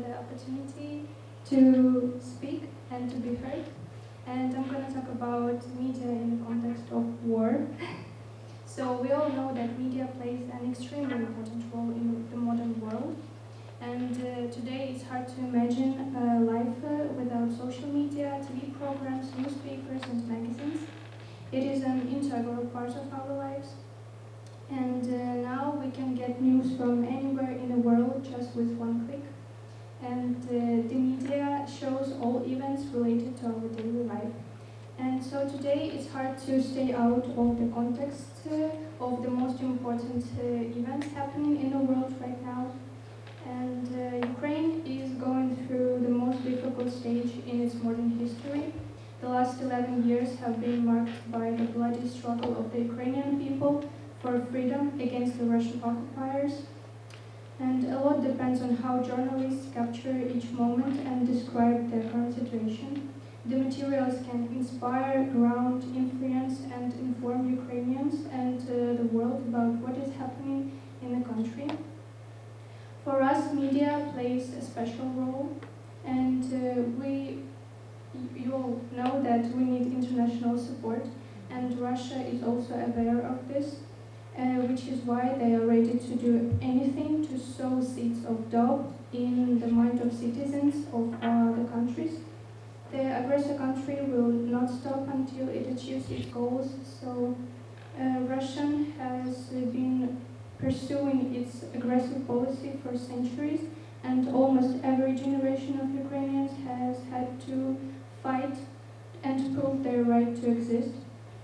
the opportunity to speak and to be heard. And I'm going to talk about media in the context of war. So we all know that media plays an extremely important role in the modern world. And today it's hard to imagine life without social media, TV programs, newspapers and magazines. It is an integral part of our lives. And now we can get news from anywhere in the world just with one click. And the media shows all events related to our daily life. And so today it's hard to stay out of the context of the most important events happening in the world right now. And Ukraine is going through the most difficult stage in its modern history. The last 11 years have been marked by the bloody struggle of the Ukrainian people for freedom against the Russian occupiers. And a lot depends on how journalists capture each moment and describe their current situation. The materials can inspire, ground, influence, and inform Ukrainians and the world about what is happening in the country. For us, media plays a special role, and you all know that we need international support, and Russia is also aware of this, which is why they are ready to do anything to sow seeds of doubt in the mind of citizens of the countries. The aggressor country will not stop until it achieves its goals, so Russia has been pursuing its aggressive policy for centuries, and almost every generation of Ukrainians has had to fight and prove their right to exist.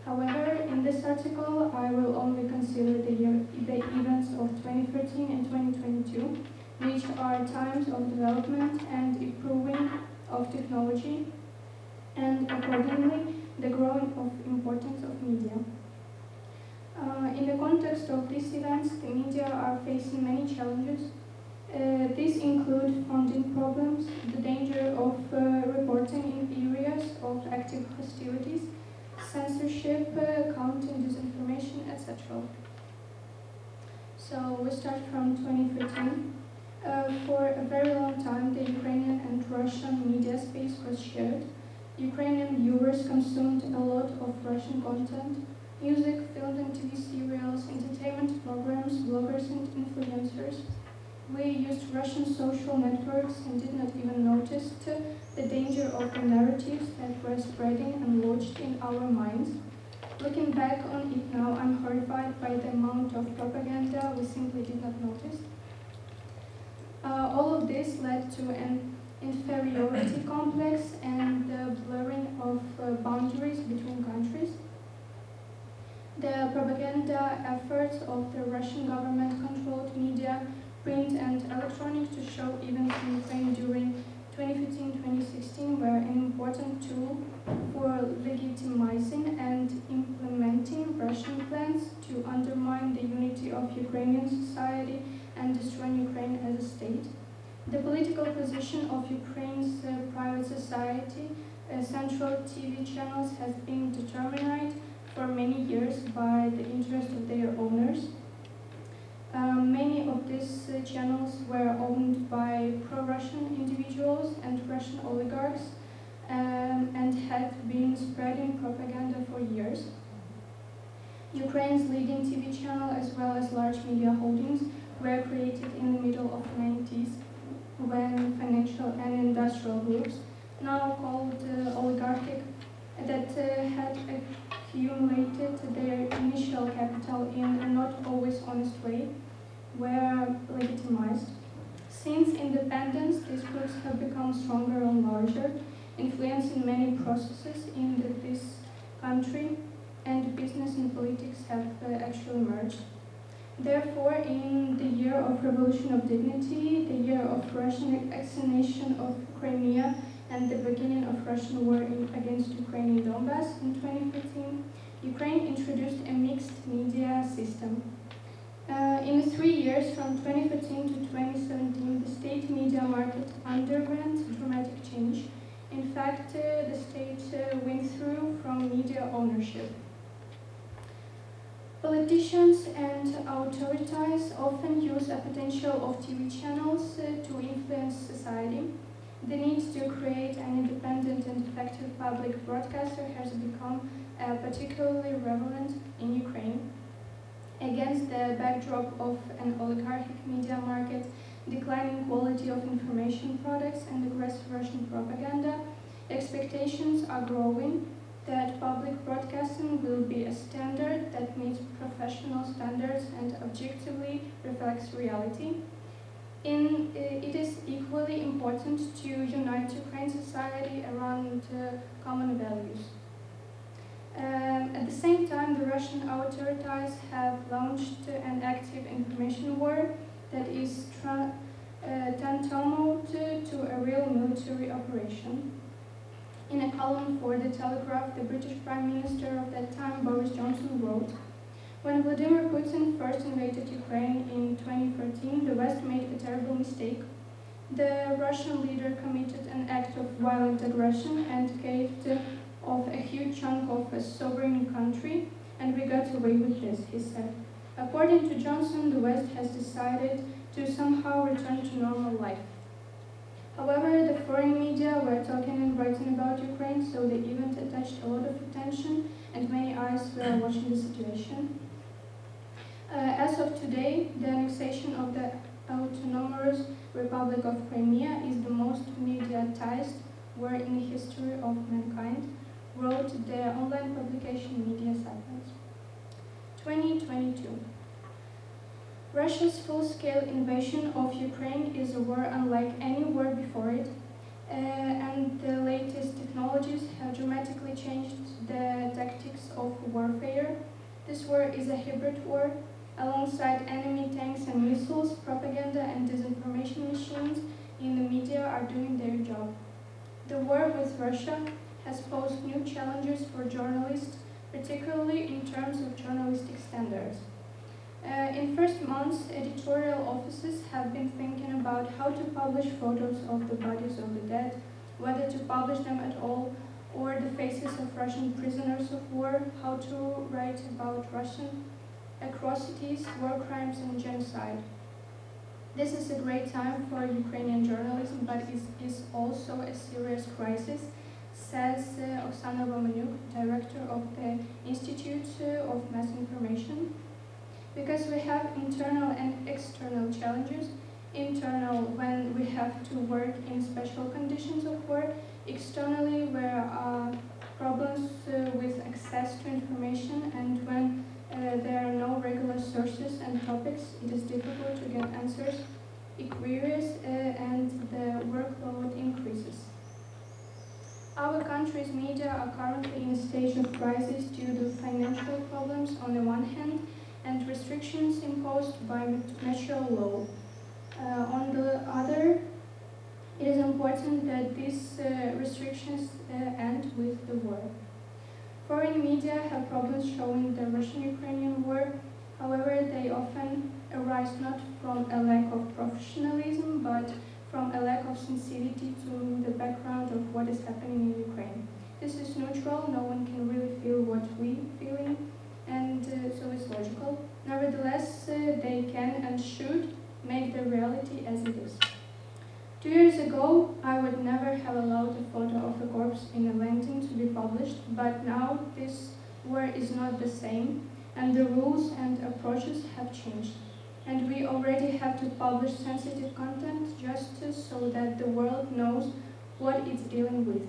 However, in this article, I will only consider the events of 2013 and 2022, which are times of development and improving of technology, and accordingly, the growing of importance of media. In the context of these events, the media are facing many challenges. These include funding problems, the danger of reporting in areas of active hostilities, censorship, countering disinformation, etc. So we start from 2013. For a very long time, the Ukrainian and Russian media space was shared. Ukrainian viewers consumed a lot of Russian content, music, films and TV serials, entertainment programs, bloggers and influencers. We used Russian social networks and did not even notice the danger of the narratives that were spreading and lodged in our minds. Looking back on it now, I'm horrified by the amount of propaganda we simply did not notice. All of this led to an inferiority complex and the blurring of boundaries between countries. The propaganda efforts of the Russian government-controlled media, print and electronic to show events in Ukraine during 2015-2016 were an important tool for legitimizing and implementing Russian plans to undermine the unity of Ukrainian society and destroy Ukraine as a state. The political position of Ukraine's private society, central TV channels, has been determined for many years by the interest of their owners. Many of these channels were owned by pro-Russian individuals and Russian oligarchs and had been spreading propaganda for years. Ukraine's leading TV channel as well as large media holdings were created in the middle of the 90s when financial and industrial groups, now called oligarchic, that had accumulated their initial capital in a not always honest way, were legitimized. Since independence, these groups have become stronger and larger, influencing many processes in this country, and business and politics have actually merged. Therefore, in the year of Revolution of Dignity, the year of Russian annexation of Crimea, and the beginning of Russian war against Ukraine in Donbass in 2015, Ukraine introduced a mixed media system. In the 3 years from 2015 to 2017, the state media market underwent dramatic change. In fact, the state went through from media ownership. Politicians and authorities often use a potential of TV channels to influence society. The need to create an independent and effective public broadcaster has become particularly relevant in Ukraine. Against the backdrop of an oligarchic media market, declining quality of information products, and aggressive Russian propaganda, expectations are growing that public broadcasting will be a standard that meets professional standards and objectively reflects reality. It is equally important to unite Ukraine society around common values. At the same time, the Russian authorities have launched an active information war that is tantamount to a real military operation. In a column for The Telegraph, the British Prime Minister of that time, Boris Johnson, wrote, "When Vladimir Putin first invaded Ukraine in 2014, the West made a terrible mistake. The Russian leader committed an act of violent aggression and caved off a huge chunk of a sovereign country, and we got away with this," he said. According to Johnson, the West has decided to somehow return to normal life. However, the foreign media were talking and writing about Ukraine, so the event attached a lot of attention and many eyes were watching the situation. As of today, the annexation of the autonomous Republic of Crimea is the most mediatized war in the history of mankind, wrote the online publication Media Cycles. 2022. Russia's full-scale invasion of Ukraine is a war unlike any war before it, and the latest technologies have dramatically changed the tactics of warfare. This war is a hybrid war. Alongside enemy tanks and missiles, propaganda and disinformation machines in the media are doing their job. The war with Russia has posed new challenges for journalists, particularly in terms of journalistic standards. In first months, editorial offices have been thinking about how to publish photos of the bodies of the dead, whether to publish them at all, or the faces of Russian prisoners of war, how to write about Russian atrocities, war crimes, and genocide. This is a great time for Ukrainian journalism, but it is also a serious crisis, says Oksana Romanuk, director of the Institute of Mass Information. Because we have internal and external challenges. Internal, when we have to work in special conditions of work. Externally, where are problems with access to information, and when there are no regular sources and topics, it is difficult to get answers, queries, and the workload increases. Our country's media are currently in a stage of crisis due to financial problems on the one hand, and restrictions imposed by natural law. On the other, it is important that these restrictions end with the war. Foreign media have problems showing the Russian-Ukrainian war. However, they often arise not from a lack of professionalism, but from a lack of sincerity to the background of what is happening in Ukraine. This is neutral, no one can really feel what we're feeling, and so it's logical. Nevertheless, they can and should make the reality as it is. 2 years ago, I would never have allowed a photo of a corpse in a landing to be published, but now this war is not the same, and the rules and approaches have changed. And we already have to publish sensitive content just so that the world knows what it's dealing with.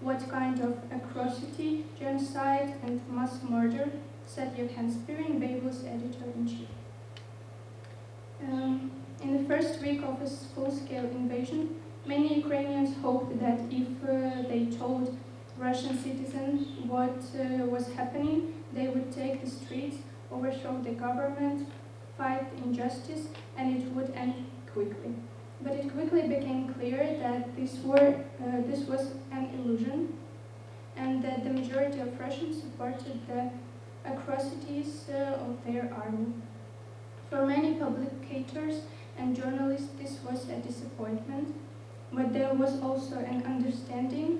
What kind of atrocity, genocide, and mass murder, said Yevhen Spirin, Babel's editor-in-chief. In the first week of a full-scale invasion, many Ukrainians hoped that if they told Russian citizens what was happening, they would take the streets, overthrow the government, fight injustice, and it would end quickly. But it quickly became clear that this was an illusion, and that the majority of Russians supported the atrocities of their army. For many publicators and journalists, this was a disappointment, but there was also an understanding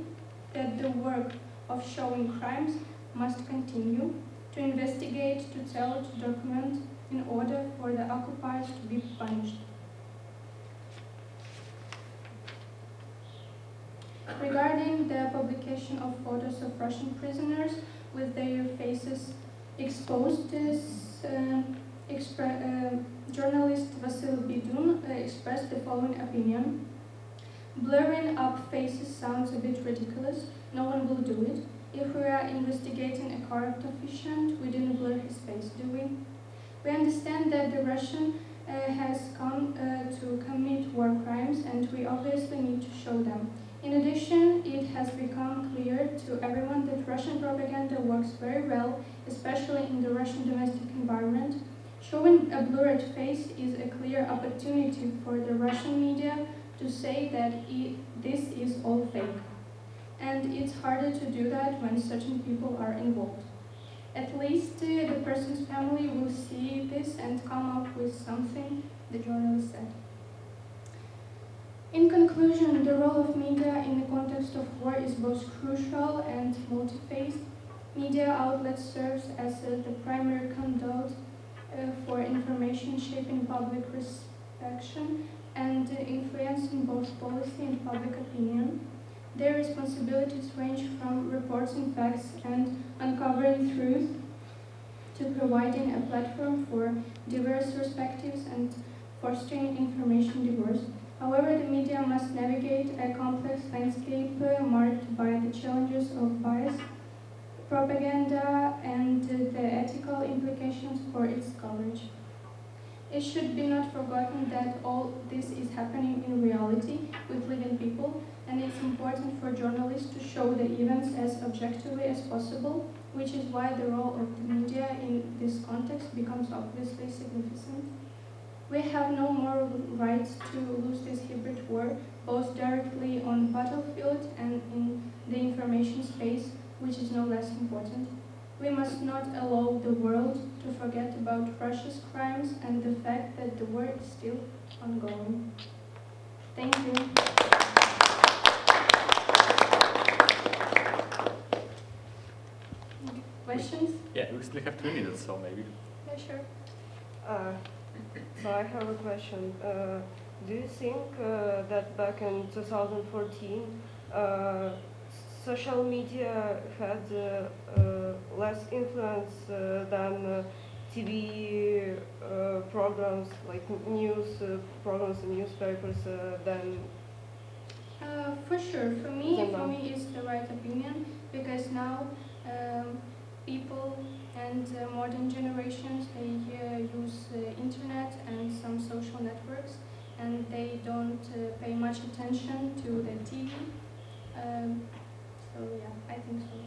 that the work of showing crimes must continue, to investigate, to tell, to document, in order for the occupiers to be punished. Regarding the publication of photos of Russian prisoners with their faces exposed, journalist Vasil Bidun expressed the following opinion. Blurring up faces sounds a bit ridiculous. No one will do it. If we are investigating a corrupt official, we didn't blur his face, do we? We understand that the Russian has come to commit war crimes, and we obviously need to show them. In addition, it has become clear to everyone that Russian propaganda works very well, especially in the Russian domestic environment. Showing a blurred face is a clear opportunity for the Russian media to say that this is all fake. And it's harder to do that when certain people are involved. At least the person's family will see this and come up with something, the journalist said. In conclusion, the role of media in the context of war is both crucial and multi-phased. Media outlets serves as the primary conduit for information shaping public perception and influencing both policy and public opinion. Their responsibilities range from reporting facts and uncovering truth to providing a platform for diverse perspectives and fostering information diversity. However, the media must navigate a complex landscape marked by the challenges of bias, propaganda, and the ethical implications for its coverage. It should be not forgotten that all this is happening in reality with living people, and it's important for journalists to show the events as objectively as possible, which is why the role of the media in this context becomes obviously significant. We have no moral right to lose this hybrid war, both directly on the battlefield and in the information space, which is no less important. We must not allow the world to forget about Russia's crimes and the fact that the war is still ongoing. Thank you. Questions? Yeah, we still have 2 minutes, so maybe. Yeah, sure. So I have a question. Do you think that back in 2014, social media had less influence than TV programs, like news programs and newspapers, than? For sure. For me, it's the right opinion, because now people and modern generations, they use internet and some social networks, and they don't pay much attention to the TV. So yeah, I think so.